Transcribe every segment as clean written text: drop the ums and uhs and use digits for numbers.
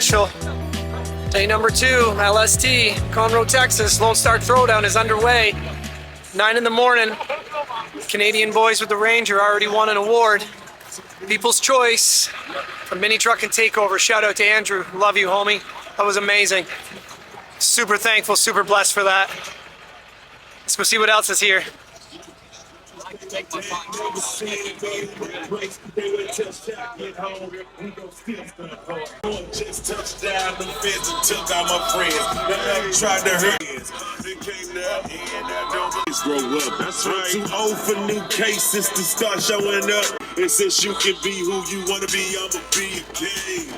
official. Day number 2, LST, Conroe, Texas. Lone Star Throwdown is underway. 9 in the morning. Canadian boys with the Ranger already won an award. People's Choice for Mini Truck and Takeover. Shout out to Andrew. Love you, homie. That was amazing. Super thankful, super blessed for that. Let's go see what else is here. Just touched down the fence and took out my friends. Tried to hurt us. They came down and grow up. That's right. Too old for new cases to start showing up. And since you can be who you want to be, I'ma be a king.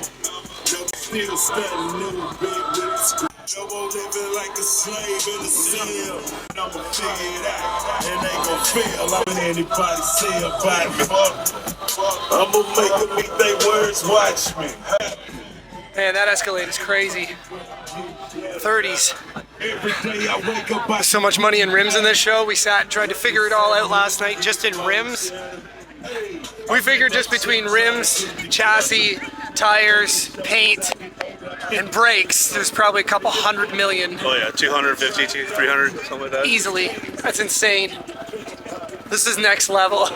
Still studying new big with school. No more living like a slave in a cell. I'ma figure it out, and they gon' fail. I'm anybody say about me. I'ma make them eat they words, watch me. Man, that Escalade is crazy. 30s. Every day I wake up, There's so much money in rims in this show. We sat and tried to figure it all out last night just in rims. We figured just between rims, chassis, tires, paint, and brakes, there's probably a couple $100 million. Oh yeah, 250, 300, something like that. Easily. That's insane. This is next level.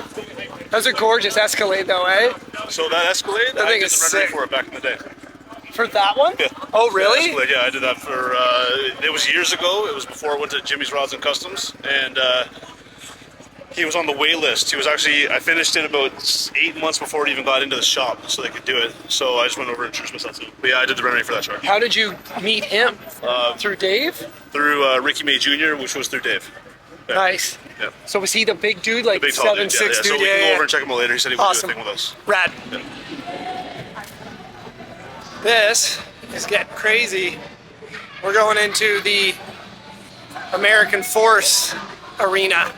Those are gorgeous Escalade though, eh? So that Escalade, That I thing did is the rendering sick. for it back in the day. For that one? Yeah. Oh, really? Escalade, yeah, I did that for, it was years ago. It was before I went to Jimmy's Rods and Customs, and he was on the wait list. He was actually, I finished it about 8 months before it even got into the shop, so they could do it. So I just went over and introduced myself to him. But yeah, I did the rendering for that truck. How did you meet him? Through Dave? Through Ricky May Jr., which was through Dave. Yeah. Nice. Yeah. So was he the big dude, like Big tall 7'6" dude, yeah. dude? So we can go over and check him out later. He said he would Awesome. do a thing with us. Rad. Yeah. This is getting crazy. We're going into the American Force arena.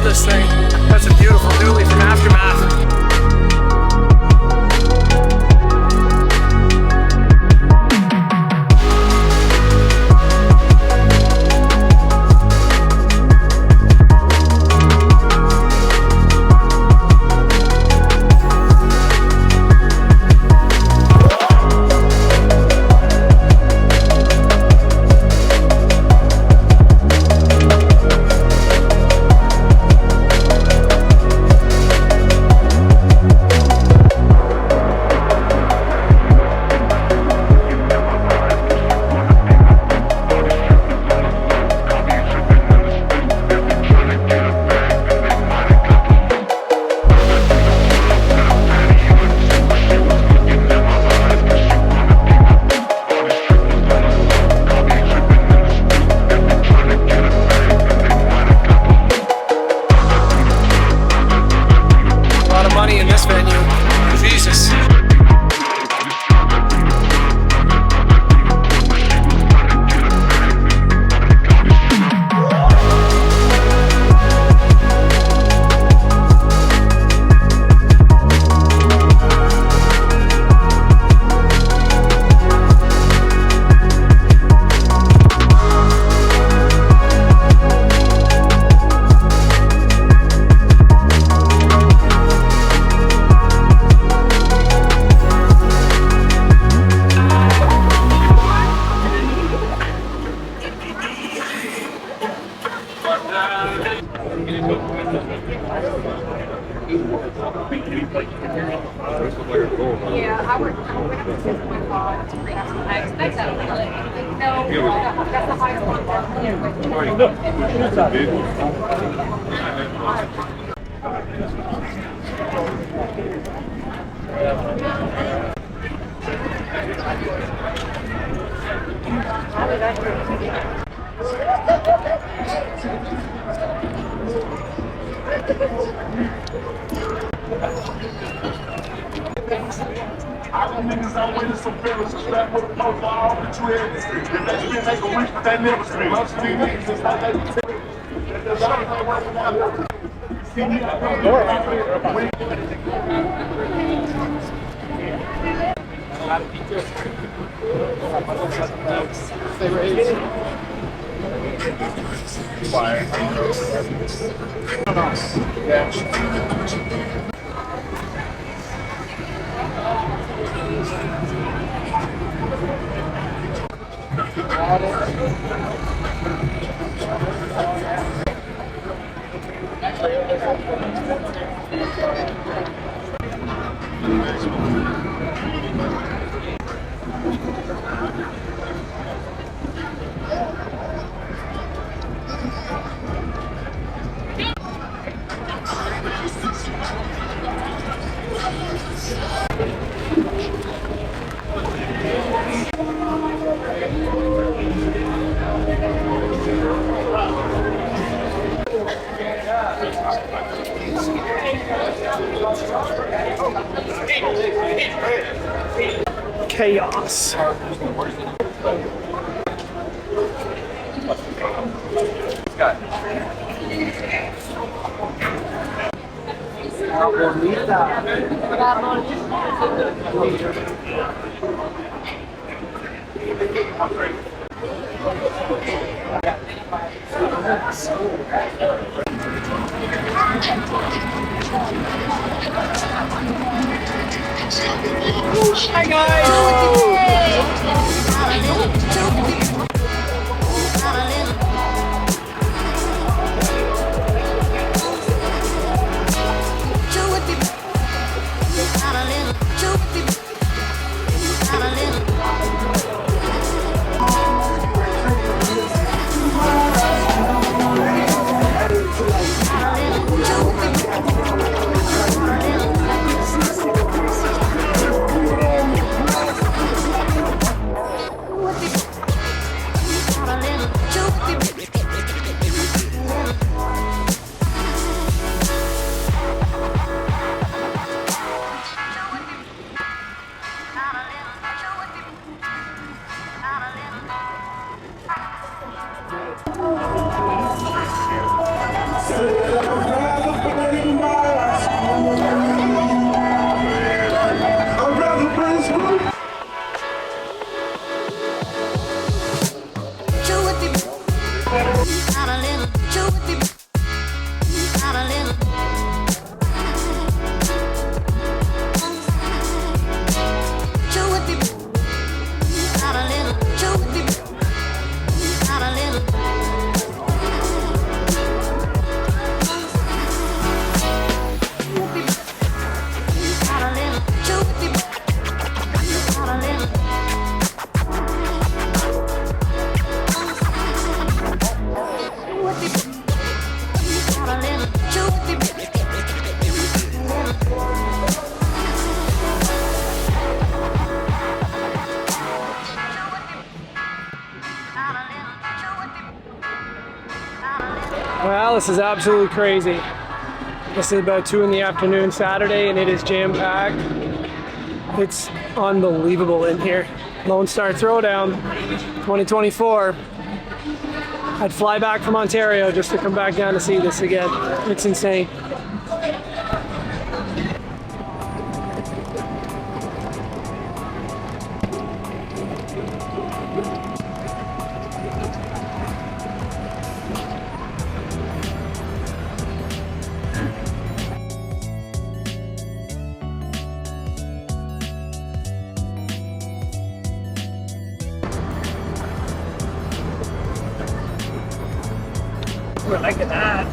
This thing. That's a beautiful dually from Aftermath. Money in this venue. Jesus. Yeah, I would have to say my God. I expect that. No, that's the highest Niggas out winning some feelings, strapped with a post all the twins. If that shit make a reach, but that never spin. Most of these niggas just like they tell me. There's a lot of them working out. See me out Chaos. Hi Well, this is absolutely crazy. This is about 2 in the afternoon Saturday and it is jam-packed. It's unbelievable in here. Lone Star Throwdown 2024. I'd fly back from Ontario just to come back down to see this again. It's insane. Look at that.